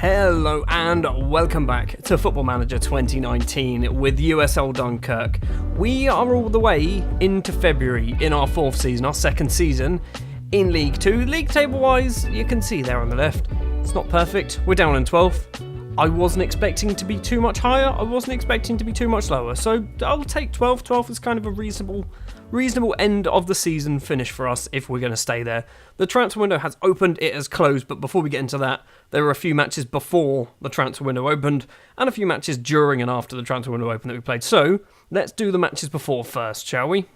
Hello and welcome back to Football Manager 2019 with USL Dunkerque. We are all the way into February in our fourth season, our second season in League 2. League table wise, you can see there on the left, it's not perfect. We're down in 12th. I wasn't expecting to be too much higher, I wasn't expecting to be too much lower, so I'll take 12. 12 is kind of a reasonable end of the season finish for us if we're going to stay there. The transfer window has opened, it has closed, but before we get into that, there were a few matches before the transfer window opened and a few matches during and after the transfer window opened that we played. So, let's do the matches before first, shall we?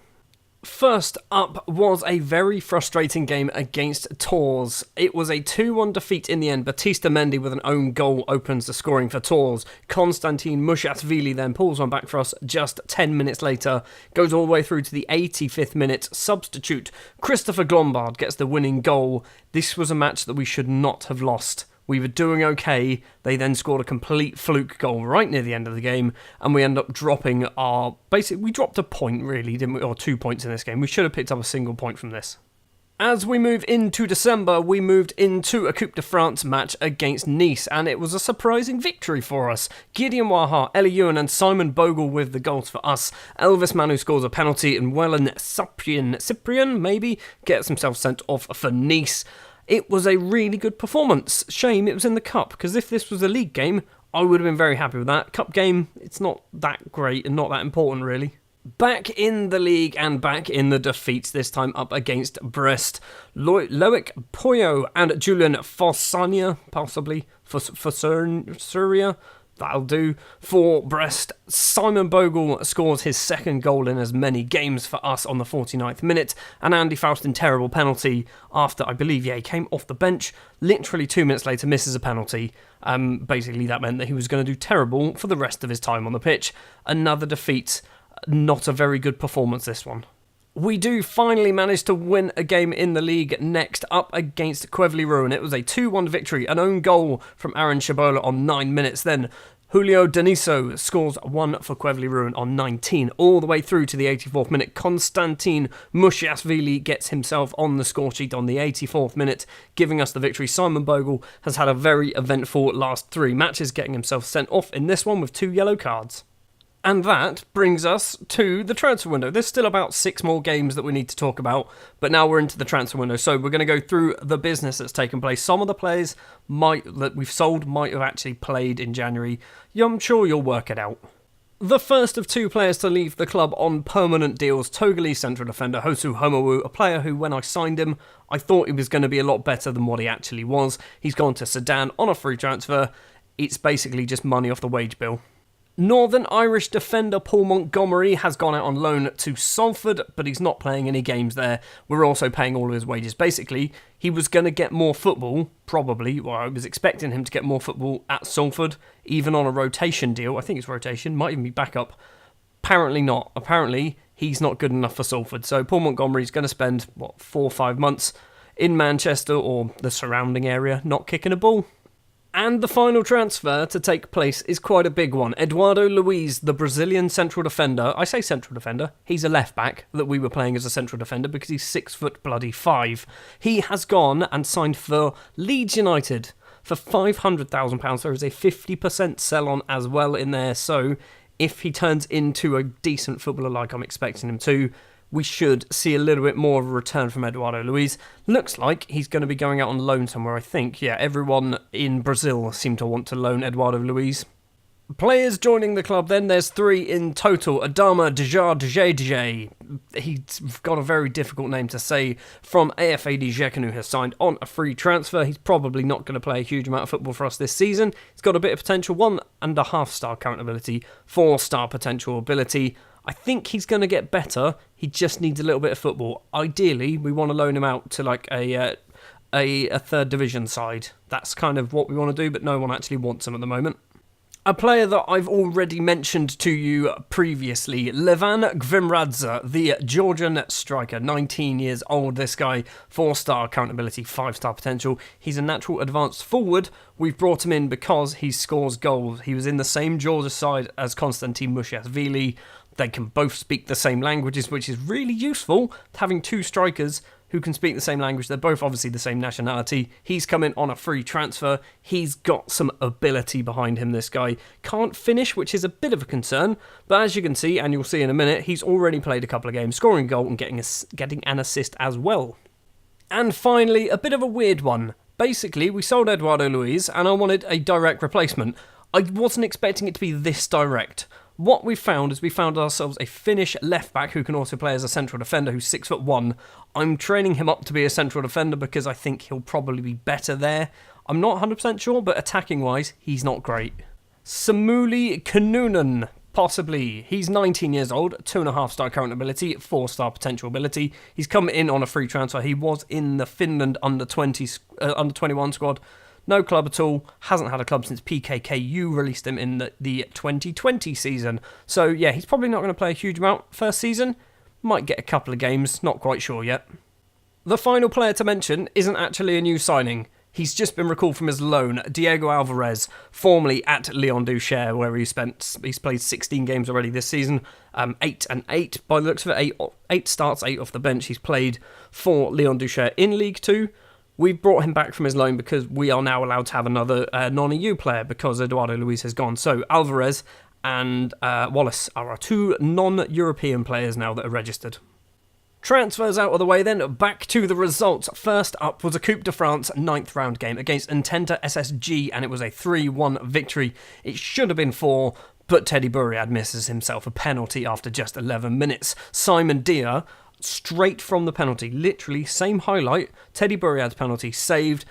First up was a very frustrating game against Tours. It was a 2-1 defeat in the end. Batista Mendy with an own goal opens the scoring for Tours. Konstantin Mushashvili then pulls one back for us just 10 minutes later. Goes all the way through to the 85th minute. Substitute Christopher Glombard gets the winning goal. This was a match that we should not have lost. We were doing okay, they then scored a complete fluke goal right near the end of the game, and we end up dropping we dropped a point really, didn't we? Or 2 points in this game. We should have picked up a single point from this. As we move into December, we moved into a Coupe de France match against Nice, and it was a surprising victory for us. Gideon Waha, Eli Ewan and Simon Bogle with the goals for us. Elvis Manu scores a penalty, and Wellen Cyprian maybe, gets himself sent off for Nice. It was a really good performance. Shame it was in the Cup, because if this was a league game, I would have been very happy with that. Cup game, it's not that great and not that important, really. Back in the league and back in the defeats, this time up against Brest. Loic Poyo and Julian Fossania, possibly, Fossuria, that'll do. For Brest, Simon Bogle scores his second goal in as many games for us on the 49th minute, and Andy Faustin terrible penalty after, I believe, he came off the bench, literally 2 minutes later misses a penalty. Basically that meant that he was going to do terrible for the rest of his time on the pitch. Another defeat, not a very good performance this one. We do finally manage to win a game in the league next up against Quevely Ruin. It was a 2-1 victory, an own goal from Aaron Shabola on 9 minutes. Then Julio Deniso scores one for Quevely Ruin on 19. All the way through to the 84th minute, Konstantin Mushashvili gets himself on the score sheet on the 84th minute, giving us the victory. Simon Bogle has had a very eventful last 3 matches, getting himself sent off in this one with 2 yellow cards. And that brings us to the transfer window. There's still about 6 more games that we need to talk about, but now we're into the transfer window. So we're going to go through the business that's taken place. Some of the players that we've sold might have actually played in January. I'm sure you'll work it out. The first of 2 players to leave the club on permanent deals, Togolese central defender Hosu Homowu, a player who, when I signed him, I thought he was going to be a lot better than what he actually was. He's gone to Sudan on a free transfer. It's basically just money off the wage bill. Northern Irish defender Paul Montgomery has gone out on loan to Salford, but he's not playing any games there. We're also paying all of his wages. Basically, he was going to get more football, probably, I was expecting him to get more football at Salford, even on a rotation deal. I think it's rotation, might even be backup. Apparently not. Apparently, he's not good enough for Salford. So Paul Montgomery's going to spend, 4 or 5 months in Manchester or the surrounding area, not kicking a ball. And the final transfer to take place is quite a big one. Eduardo Luiz, the Brazilian central defender. I say central defender. He's a left back that we were playing as a central defender because he's 6'5". He has gone and signed for Leeds United for £500,000. There is a 50% sell on as well in there. So if he turns into a decent footballer like I'm expecting him to, we should see a little bit more of a return from Eduardo Luiz. Looks like he's going to be going out on loan somewhere, I think. Yeah, everyone in Brazil seemed to want to loan Eduardo Luiz. Players joining the club then, there's 3 in total. Adama Djadjadj, he's got a very difficult name to say, from AFAD Gekanu, has signed on a free transfer. He's probably not going to play a huge amount of football for us this season. He's got a bit of potential, 1.5 star current ability, 4 star potential ability. I think he's going to get better. He just needs a little bit of football. Ideally, we want to loan him out to like a third division side. That's kind of what we want to do, but no one actually wants him at the moment. A player that I've already mentioned to you previously, Levan Gvimradze, the Georgian striker, 19 years old, this guy, 4-star current ability, 5-star potential. He's a natural advanced forward. We've brought him in because he scores goals. He was in the same Georgia side as Konstantin Mushashvili. They can both speak the same languages, which is really useful, having 2 strikers who can speak the same language. They're both obviously the same nationality. He's come in on a free transfer. He's got some ability behind him, this guy. Can't finish, which is a bit of a concern. But as you can see, and you'll see in a minute, he's already played a couple of games, scoring a goal and getting an assist as well. And finally, a bit of a weird one. Basically, we sold Eduardo Luiz, and I wanted a direct replacement. I wasn't expecting it to be this direct. What we found is we found ourselves a Finnish left-back who can also play as a central defender who's 6'1". I'm training him up to be a central defender because I think he'll probably be better there. I'm not 100% sure, but attacking-wise, he's not great. Samuli Kannunen, possibly. He's 19 years old, 2.5-star current ability, 4-star potential ability. He's come in on a free transfer. He was in the Finland under-21 squad. No club at all, hasn't had a club since PKKU released him in the 2020 season. So yeah, he's probably not going to play a huge amount first season. Might get a couple of games, not quite sure yet. The final player to mention isn't actually a new signing. He's just been recalled from his loan, Diego Alvarez, formerly at Leon Duchère, where he's played 16 games already this season, 8 and 8 by the looks of it, 8 starts, 8 off the bench. He's played for Leon Duchère in League 2. We've brought him back from his loan because we are now allowed to have another non-EU player because Eduardo Luiz has gone. So Alvarez and Wallace are our 2 non-European players now that are registered. Transfers out of the way then, back to the results. First up was a Coupe de France 9th round game against Entente SSG, and it was a 3-1 victory. It should have been 4, but Teddy Buriad misses himself a penalty after just 11 minutes. Simon Dia, straight from the penalty, literally same highlight, Teddy Buriad's penalty saved,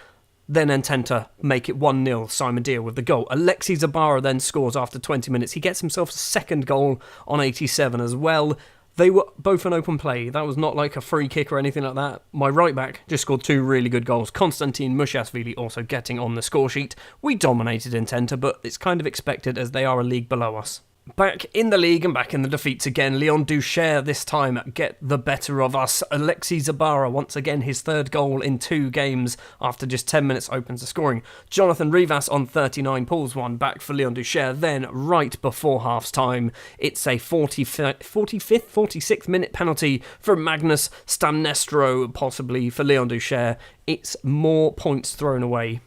then Entente make it 1-0, Simon Dia with the goal. Alexi Zabara then scores after 20 minutes. He gets himself a second goal on 87 as well. They were both an open play. That was not like a free kick or anything like that. My right back just scored 2 really good goals. Konstantin Mushashvili also getting on the score sheet. We dominated Entente, but it's kind of expected as they are a league below us. Back in the league and back in the defeats again. Leon Duchère this time get the better of us. Alexi Zabara, once again, his 3rd goal in 2 games after just 10 minutes opens the scoring. Jonathan Rivas on 39 pulls one back for Leon Duchère. Then, right before half-time, it's a 46th minute penalty from Magnus Stamnestro, possibly for Leon Duchère. It's more points thrown away.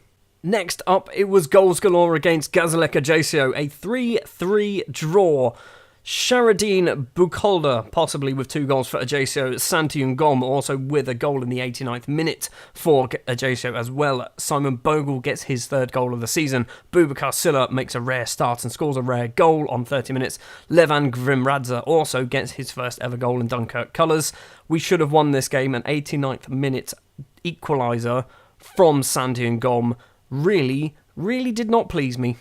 Next up, it was goals galore against Gazaleka Ajaccio, a 3-3 draw. Sharadine Bukolda, possibly with 2 goals for Ajaccio. Santi Ngom also with a goal in the 89th minute for Ajaccio as well. Simon Bogle gets his 3rd goal of the season. Boubacar Silla makes a rare start and scores a rare goal on 30 minutes. Levan Grimradze also gets his first ever goal in Dunkerque colours. We should have won this game, an 89th minute equaliser from Santi Ngom. Really did not please me.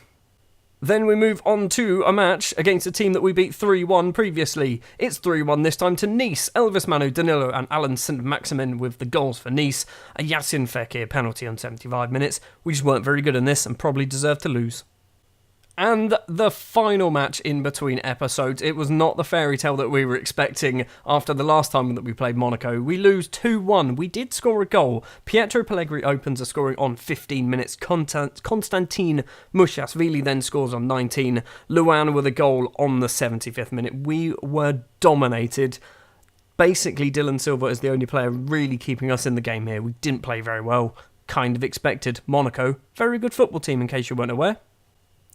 Then we move on to a match against a team that we beat 3-1 previously. It's 3-1 this time to Nice. Elvis Manu Danilo and Alan Saint-Maximin with the goals for Nice. A Yassin Fekir penalty on 75 minutes. We just weren't very good in this and probably deserved to lose. And the final match in between episodes, it was not the fairy tale that we were expecting after the last time that we played Monaco. We lose 2-1. We did score a goal. Pietro Pellegrini opens the scoring on 15 minutes. Konstantin Mushashvili then scores on 19. Luan with a goal on the 75th minute. We were dominated. Basically, Dylan Silva is the only player really keeping us in the game here. We didn't play very well. Kind of expected. Monaco, very good football team in case you weren't aware.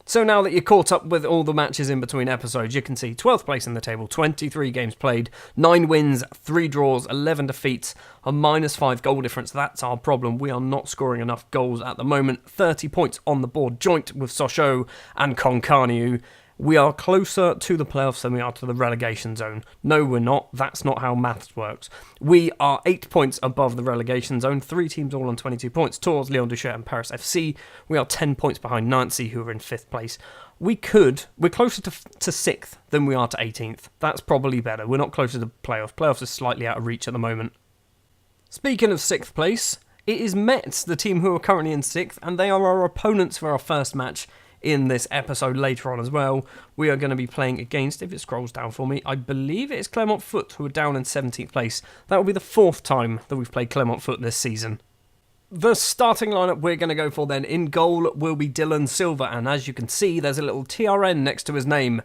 So now that you're caught up with all the matches in between episodes, you can see 12th place in the table, 23 games played, 9 wins, 3 draws, 11 defeats, a -5 goal difference. That's our problem. We are not scoring enough goals at the moment. 30 points on the board, joint with Sochaux and Concarneau. We are closer to the playoffs than we are to the relegation zone. No, we're not. That's not how maths works. We are 8 points above the relegation zone. 3 teams all on 22 points. Tours, Leon Duchère and Paris FC. We are 10 points behind Nancy, who are in 5th place. We're closer to 6th than we are to 18th. That's probably better. We're not closer to playoffs. Playoffs is slightly out of reach at the moment. Speaking of 6th place, it is Metz, the team who are currently in 6th, and they are our opponents for our first match in this episode later on as well. We are going to be playing against, if it scrolls down for me, I believe it is Clermont Foot, who are down in 17th place. That will be the 4th time that we've played Clermont Foot this season. The starting lineup we're going to go for then, in goal will be Dylan Silva, and as you can see, there's a little TRN next to his name.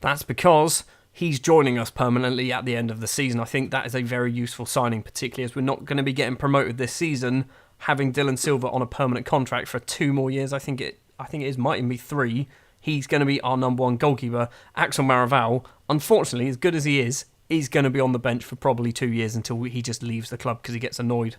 That's because he's joining us permanently at the end of the season. I think that is a very useful signing, particularly as we're not going to be getting promoted this season. Having Dylan Silva on a permanent contract for 2 more years, I think it is, might even be 3. He's going to be our number 1 goalkeeper. Axel Maraval, unfortunately, as good as he is, he's going to be on the bench for probably 2 years until he just leaves the club because he gets annoyed.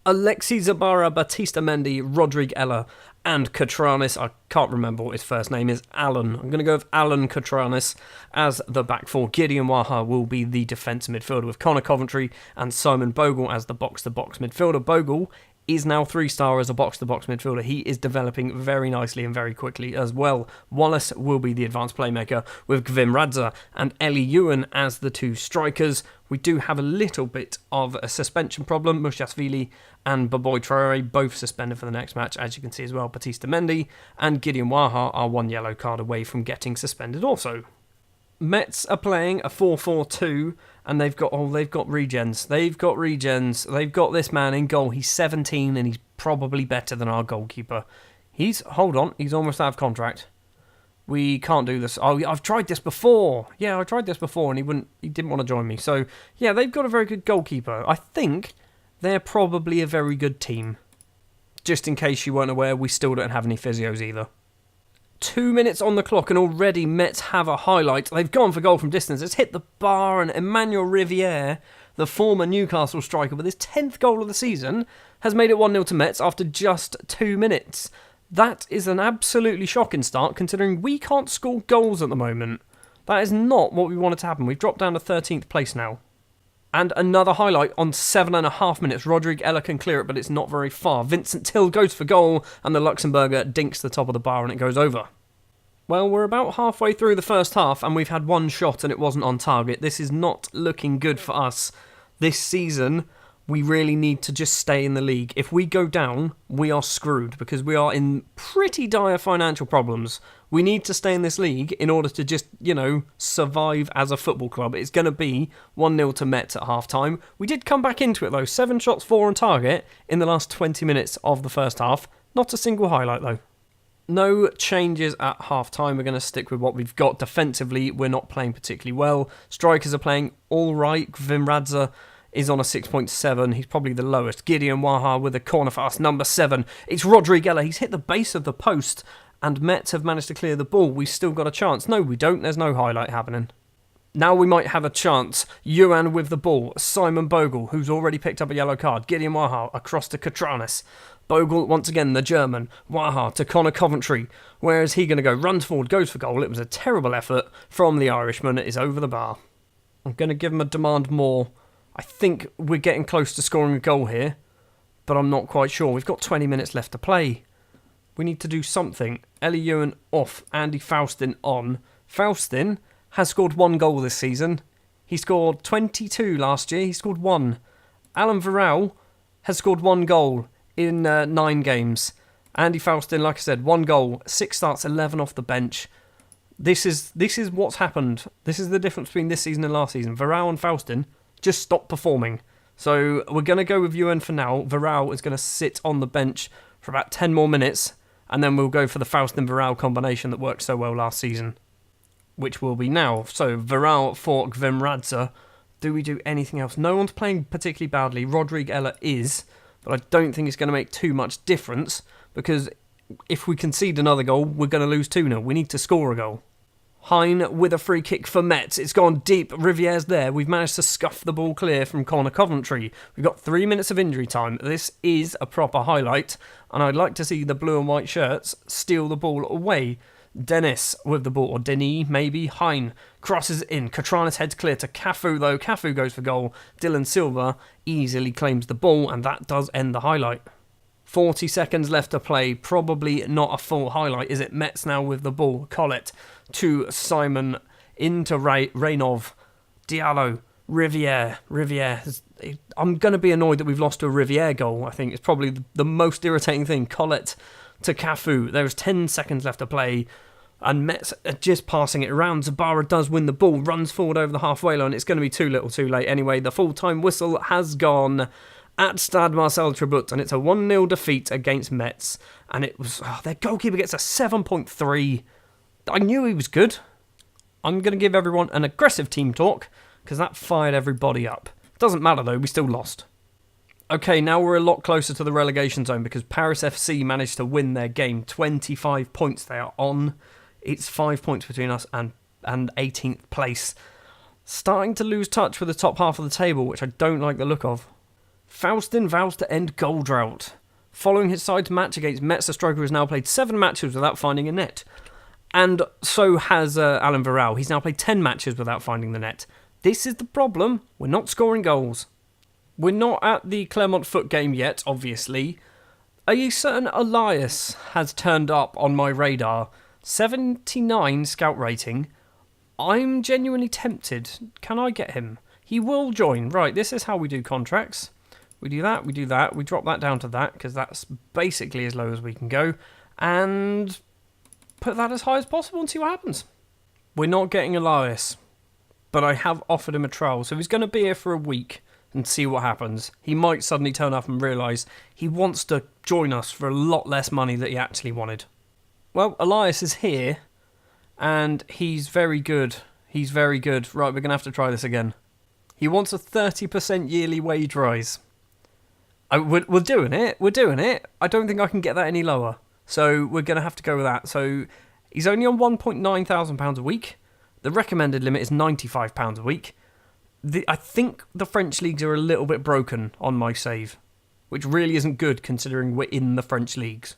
Alexi Zabara, Batista Mendy, Rodrigue Ella, and Catranis. I can't remember what his first name is. Alan. I'm going to go with Alan Catranis as the back four. Gideon Waha will be the defensive midfielder with Connor Coventry and Simon Bogle as the box-to-box midfielder. Bogle is now 3-star as a box-to-box midfielder. He is developing very nicely and very quickly as well. Wallace will be the advanced playmaker with Gvim Radza and Ellie Ewan as the 2 strikers. We do have a little bit of a suspension problem. Mushashvili and Baboy Traore both suspended for the next match, as you can see as well. Batista Mendy and Gideon Waha are 1 yellow card away from getting suspended also. Mets are playing a 4-4-2 and they've got regens. They've got this man in goal. He's 17 and he's probably better than our goalkeeper. He's almost out of contract. We can't do this. Oh, I've tried this before. Yeah, I tried this before and he didn't want to join me. So, yeah, they've got a very good goalkeeper. I think they're probably a very good team. Just in case you weren't aware, we still don't have any physios either. 2 minutes on the clock and already Mets have a highlight. They've gone for goal from distance. It's hit the bar and Emmanuel Riviere, the former Newcastle striker with his 10th goal of the season, has made it 1-0 to Mets after just 2 minutes. That is an absolutely shocking start considering we can't score goals at the moment. That is not what we wanted to happen. We've dropped down to 13th place now. And another highlight on 7.5 minutes. Rodrigue Ella can clear it, but it's not very far. Vincent Till goes for goal, and the Luxembourger dinks the top of the bar and it goes over. Well, we're about halfway through the first half, and we've had 1 shot and it wasn't on target. This is not looking good for us. This season, we really need to just stay in the league. If we go down, we are screwed, because we are in pretty dire financial problems. We need to stay in this league in order to just, survive as a football club. It's going to be 1-0 to Mets at half-time. We did come back into it, though. 7 shots, 4 on target in the last 20 minutes of the first half. Not a single highlight, though. No changes at half-time. We're going to stick with what we've got. Defensively, we're not playing particularly well. Strikers are playing all right. Gvim Radza is on a 6.7. He's probably the lowest. Gideon Waha with a corner for us, number 7. It's Rodrigue Ella. He's hit the base of the post, and Mets have managed to clear the ball. We've still got a chance. No, we don't. There's no highlight happening. Now we might have a chance. Ewan with the ball. Simon Bogle, who's already picked up a yellow card. Gideon Waha across to Catranis. Bogle, once again, the German. Waha to Connor Coventry. Where is he going to go? Runs forward, goes for goal. It was a terrible effort from the Irishman. It is over the bar. I'm going to give him a demand more. I think we're getting close to scoring a goal here, but I'm not quite sure. We've got 20 minutes left to play. We need to do something. Ellie Ewan off, Andy Faustin on. Faustin has scored 1 goal this season. He scored 22 last year. He scored 1. Alan Varel has scored 1 goal in 9 games. Andy Faustin, like I said, 1 goal, 6 starts, 11 off the bench. This is what's happened. This is the difference between this season and last season. Varel and Faustin just stopped performing. So we're going to go with Ewan for now. Varel is going to sit on the bench for about 10 more minutes, and then we'll go for the Faustin-Varel combination that worked so well last season, which will be now. So Varel for Gvim Radza. Do we do anything else? No one's playing particularly badly. Rodrigue Ella is, but I don't think it's going to make too much difference, because if we concede another goal, we're going to lose 2-0. We need to score a goal. Hein with a free kick for Mets. It's gone deep. Riviere's there. We've managed to scuff the ball clear from Connor Coventry. We've got 3 minutes of injury time. This is a proper highlight, and I'd like to see the blue and white shirts steal the ball away. Dennis with the ball, or Denis maybe. Hein crosses in. Catranis heads clear to Cafu, though. Cafu goes for goal. Dylan Silva easily claims the ball, and that does end the highlight. 40 seconds left to play. Probably not a full highlight, is it? Mets now with the ball. Collett to Simon, into Raynov, Diallo, Riviere. I'm going to be annoyed that we've lost to a Riviere goal. I think it's probably the most irritating thing. Collett to Cafu. There's 10 seconds left to play, and Mets are just passing it around. Zabara does win the ball, runs forward over the halfway line. It's going to be too little too late anyway. The full-time whistle has gone at Stade Marcel Tribut, and it's a 1-0 defeat against Mets. And it was their goalkeeper gets a 7.3. I knew he was good. I'm going to give everyone an aggressive team talk, because that fired everybody up. Doesn't matter though, we still lost. Okay, now we're a lot closer to the relegation zone because Paris FC managed to win their game. 25 points they are on. It's 5 points between us and 18th place. Starting to lose touch with the top half of the table, which I don't like the look of. Faustin vows to end goal drought. Following his side's match against Metz, the striker has now played 7 matches without finding a net. And so has Alan Varel. He's now played 10 matches without finding the net. This is the problem. We're not scoring goals. We're not at the Clermont Foot game yet, obviously. A certain Elias has turned up on my radar. 79 scout rating. I'm genuinely tempted. Can I get him? He will join. Right, this is how we do contracts. We do that, we do that. We drop that down to that, because that's basically as low as we can go. And put that as high as possible and see what happens. We're not getting Elias, but I have offered him a trial. So he's going to be here for a week and see what happens. He might suddenly turn up and realise he wants to join us for a lot less money than he actually wanted. Well, Elias is here, and he's very good. He's very good. Right, we're going to have to try this again. He wants a 30% yearly wage rise. We're doing it. We're doing it. I don't think I can get that any lower. So we're going to have to go with that. So he's only on £1,900 a week. The recommended limit is £95 a week. I think the French leagues are a little bit broken on my save, which really isn't good considering we're in the French leagues.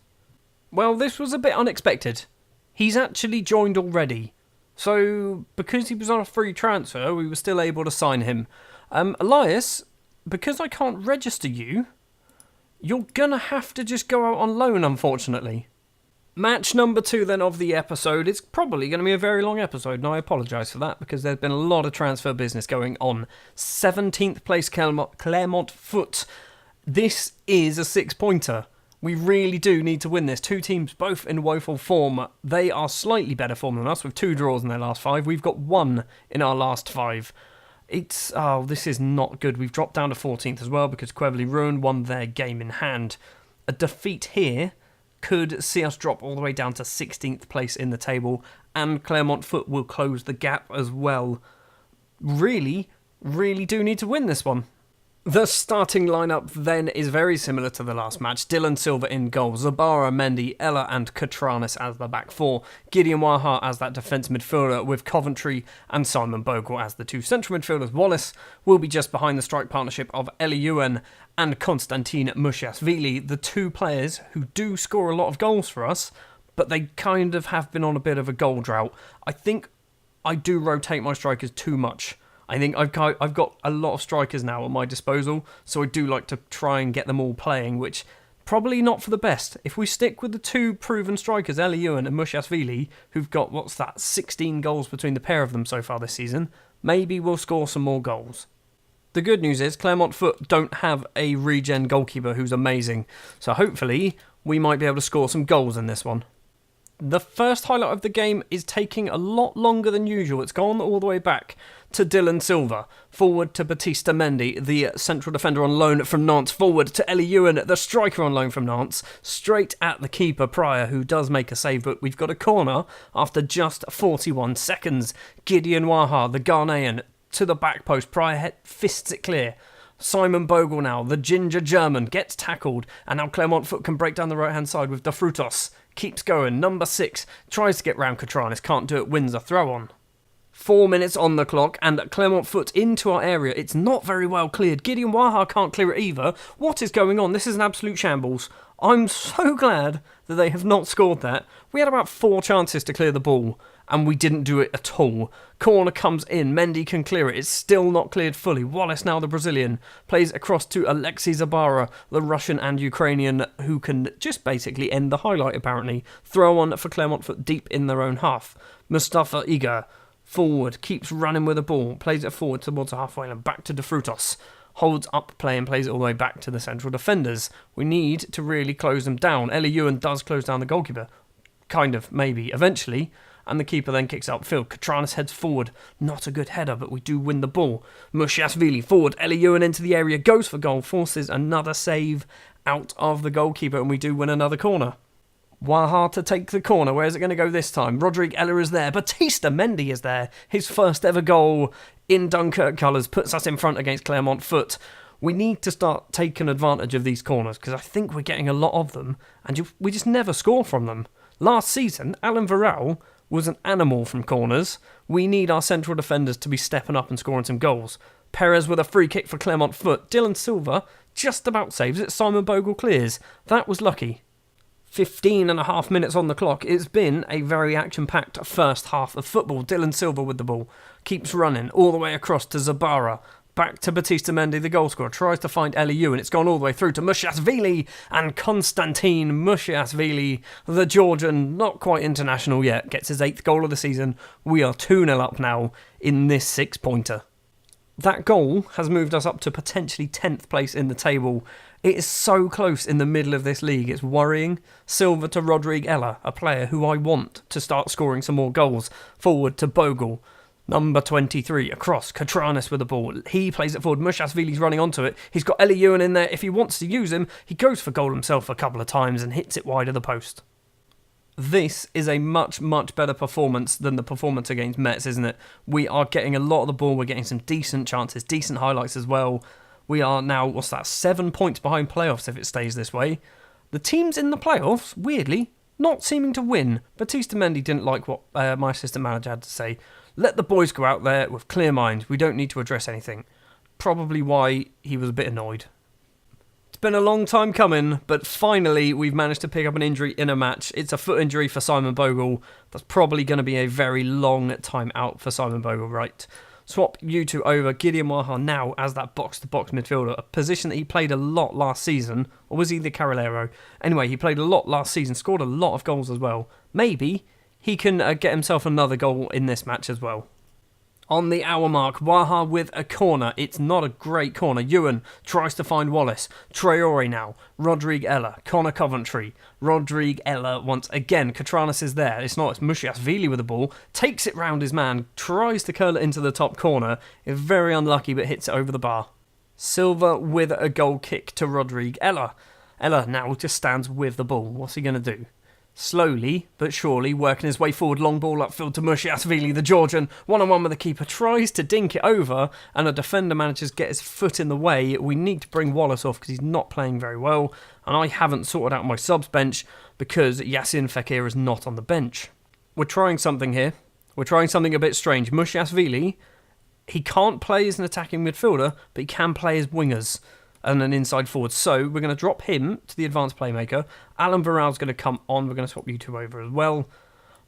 Well, this was a bit unexpected. He's actually joined already. So, because he was on a free transfer, we were still able to sign him. Elias, because I can't register you, you're going to have to just go out on loan, unfortunately. Match number 2 then of the episode. It's probably going to be a very long episode, and I apologise for that because there's been a lot of transfer business going on. 17th place Clermont Foot. This is a 6-pointer. We really do need to win this. 2 teams both in woeful form. They are slightly better form than us with 2 draws in their last 5. We've got 1 in our last 5. This is not good. We've dropped down to 14th as well because Queverly Ruin won their game in hand. A defeat here could see us drop all the way down to 16th place in the table, and Clermont Foot will close the gap as well. Really do need to win this one. The starting lineup then is very similar to the last match. Dylan Silva in goal, Zabara, Mendy, Ella and Katranis as the back 4, Gideon Waha as that defence midfielder with Coventry and Simon Bogle as the 2 central midfielders. Wallace will be just behind the strike partnership of Eli Ewan and Konstantin Mushiasvili, the 2 players who do score a lot of goals for us, but they kind of have been on a bit of a goal drought. I think I do rotate my strikers too much. I think I've got a lot of strikers now at my disposal, so I do like to try and get them all playing, which probably not for the best. If we stick with the 2 proven strikers, Eli Ewan and Mushiasvili, who've got, 16 goals between the pair of them so far this season, maybe we'll score some more goals. The good news is Clermont Foot don't have a regen goalkeeper who's amazing, so hopefully we might be able to score some goals in this one. The first highlight of the game is taking a lot longer than usual. It's gone all the way back to Dylan Silva. Forward to Batista Mendy, the central defender on loan from Nantes. Forward to Eli Ewan, the striker on loan from Nantes. Straight at the keeper, Pryor, who does make a save, but we've got a corner after just 41 seconds. Gideon Waha, the Ghanaian, to the back post. Pryor fists it clear. Simon Bogle now, the ginger German, gets tackled, and now Clermont Foot can break down the right-hand side with De Frutos. Keeps going. Number 6 tries to get round Katranis, can't do it, wins a throw-on. 4 minutes on the clock, and Clermont Foot into our area. It's not very well cleared. Gideon Waha can't clear it either. What is going on? This is an absolute shambles. I'm so glad that they have not scored that. We had about 4 chances to clear the ball, and we didn't do it at all. Corner comes in, Mendy can clear it, it's still not cleared fully. Wallace, now the Brazilian, plays across to Alexei Zabara, the Russian and Ukrainian, who can just basically end the highlight apparently. Throw on for Clermont Foot deep in their own half. Mustafa Iga, forward, keeps running with the ball, plays it forward towards the halfway line, back to De Frutos. Holds up play and plays it all the way back to the central defenders. We need to really close them down. Eli Ewan does close down the goalkeeper. Kind of, maybe, eventually. And the keeper then kicks upfield. Katranis heads forward. Not a good header, but we do win the ball. Mushiasvili forward. Eli Ewan into the area. Goes for goal. Forces another save out of the goalkeeper. And we do win another corner. Waha to take the corner. Where's it going to go this time? Rodrigue Ella is there. Batista Mendy is there. His first ever goal in Dunkerque colours puts us in front against Clermont Foot. We need to start taking advantage of these corners because I think we're getting a lot of them and we just never score from them. Last season, Alan Varel was an animal from corners. We need our central defenders to be stepping up and scoring some goals. Perez with a free kick for Clermont Foot. Dylan Silva just about saves it. Simon Bogle clears. That was lucky. 15 and a half minutes on the clock. It's been a very action-packed first half of football. Dylan Silva with the ball. Keeps running all the way across to Zabara. Back to Batista Mendy, the goalscorer. Tries to find Eliu, and it's gone all the way through to Mushashvili and Konstantin Mushashvili, the Georgian, not quite international yet, gets his 8th goal of the season. We are 2-0 up now in this 6-pointer. That goal has moved us up to potentially 10th place in the table. It is so close in the middle of this league, it's worrying. Silva to Rodrigue Ella, a player who I want to start scoring some more goals. Forward to Bogle. Number 23, across, Katranis with the ball. He plays it forward, Mushashvili's running onto it. He's got Eli Ewan in there. If he wants to use him, he goes for goal himself a couple of times and hits it wide of the post. This is a much, much better performance than the performance against Metz, isn't it? We are getting a lot of the ball, we're getting some decent chances, decent highlights as well. We are now, 7 points behind playoffs if it stays this way. The teams in the playoffs, weirdly, not seeming to win. Batista Mendy didn't like what my assistant manager had to say. Let the boys go out there with clear minds. We don't need to address anything. Probably why he was a bit annoyed. It's been a long time coming, but finally we've managed to pick up an injury in a match. It's a foot injury for Simon Bogle. That's probably going to be a very long time out for Simon Bogle, right? Swap you two over. Gideon Waha now as that box-to-box midfielder, a position that he played a lot last season. Or was he the Carrilero? Anyway, he played a lot last season, scored a lot of goals as well. Maybe he can get himself another goal in this match as well. On the hour mark, Waha with a corner. It's not a great corner. Ewan tries to find Wallace. Traore now. Rodrigue Ella. Connor Coventry. Rodrigue Ella once again. Katranis is there. It's not. It's Mushashvili with the ball. Takes it round his man. Tries to curl it into the top corner. Is very unlucky but hits it over the bar. Silva with a goal kick to Rodrigue Ella. Ella now just stands with the ball. What's he going to do? Slowly but surely working his way forward, long ball upfield to Mushashvili, the Georgian, one-on-one with the keeper, tries to dink it over and a defender manages to get his foot in the way. We need to bring Wallace off because he's not playing very well and I haven't sorted out my subs bench because Yassin Fekir is not on the bench. We're trying something here. We're trying something a bit strange. Mushashvili, he can't play as an attacking midfielder but he can play as wingers and an inside forward. So we're going to drop him to the advanced playmaker. Alan Varel's going to come on. We're going to swap you two over as well.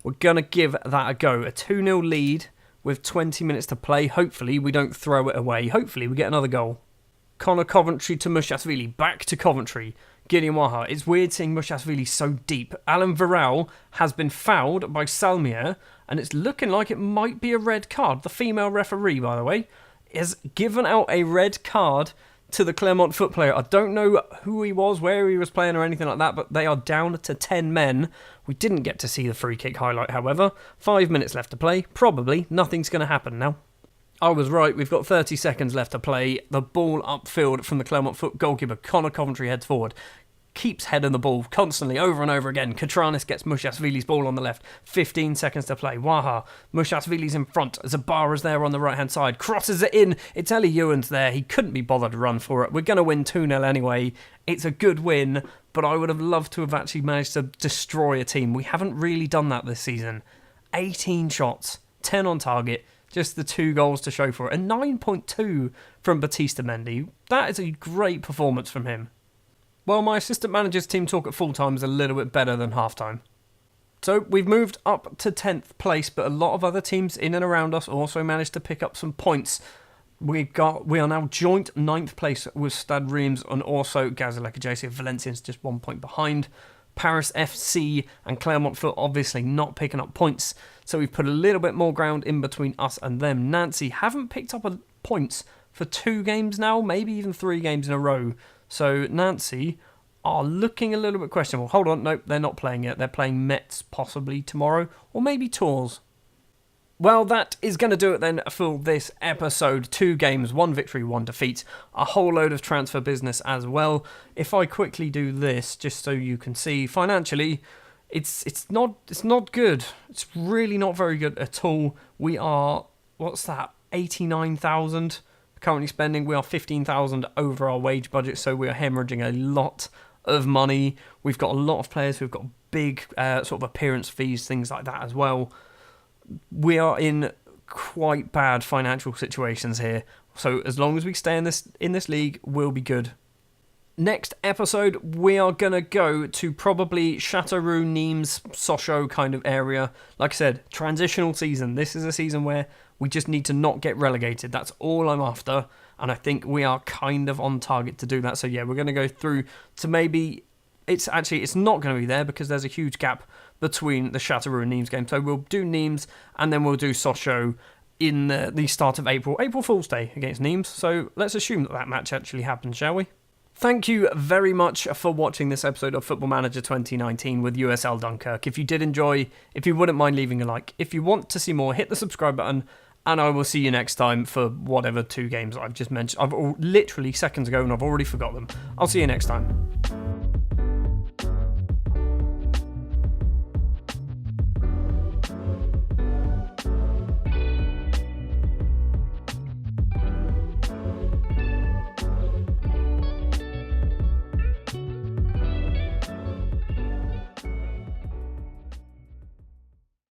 We're going to give that a go. A 2-0 lead with 20 minutes to play. Hopefully we don't throw it away. Hopefully we get another goal. Connor Coventry to Mushashvili. Back to Coventry. Gideon Waha. It's weird seeing Mushashvili so deep. Alan Varel has been fouled by Salmier and it's looking like it might be a red card. The female referee, by the way, has given out a red card to the Clermont Foot player. I don't know who he was, where he was playing or anything like that, but they are down to 10 men. We didn't get to see the free kick highlight, however. 5 minutes left to play. Probably nothing's going to happen now. I was right, we've got 30 seconds left to play. The ball upfield from the Clermont Foot goalkeeper. Connor Coventry heads forward. Keeps heading the ball constantly over and over again. Katranis gets Mushashvili's ball on the left. 15 seconds to play. Waha. Mushashvili's in front. Zabara's there on the right hand side. Crosses it in. It's Eli Ewan's there. He couldn't be bothered to run for it. We're going to win 2-0 anyway. It's a good win, but I would have loved to have actually managed to destroy a team. We haven't really done that this season. 18 shots. 10 on target. Just the 2 goals to show for it. A 9.2 from Batista Mendy. That is a great performance from him. Well, my assistant manager's team talk at full time is a little bit better than half time. So we've moved up to 10th place, but a lot of other teams in and around us also managed to pick up some points. We are now joint 9th place with Stade Reims and also Gazaleka JC. Valenciennes just 1 point behind. Paris FC and Clermont Foot obviously not picking up points, so we've put a little bit more ground in between us and them. Nancy haven't picked up points for 2 games now, maybe even 3 games in a row. So Nancy are looking a little bit questionable. Hold on, nope, they're not playing yet. They're playing Metz possibly tomorrow, or maybe Tours. Well, that is going to do it then for this episode. 2 games, 1 victory, 1 defeat. A whole load of transfer business as well. If I quickly do this, just so you can see, financially, it's not good. It's really not very good at all. We are, what's that, 89,000 currently spending. We are 15,000 over our wage budget, so we are hemorrhaging a lot of money. We've got a lot of players who've got big sort of appearance fees, things like that as well. We are in quite bad financial situations here. So as long as we stay in this league, we'll be good. Next episode, we are going to go to probably Châteauroux, Nimes, Sochaux kind of area. Like I said, transitional season. This is a season where we just need to not get relegated. That's all I'm after. And I think we are kind of on target to do that. So yeah, we're going to go through to maybe... It's not going to be there because there's a huge gap between the Châteauroux and Nimes game. So we'll do Nimes and then we'll do Sochaux in the start of April. April Fool's Day against Nimes. So let's assume that match actually happens, shall we? Thank you very much for watching this episode of Football Manager 2019 with USL Dunkerque. If you did enjoy, if you wouldn't mind leaving a like. If you want to see more, hit the subscribe button, and I will see you next time for whatever 2 games I've just mentioned. I've literally seconds ago and I've already forgot them. I'll see you next time.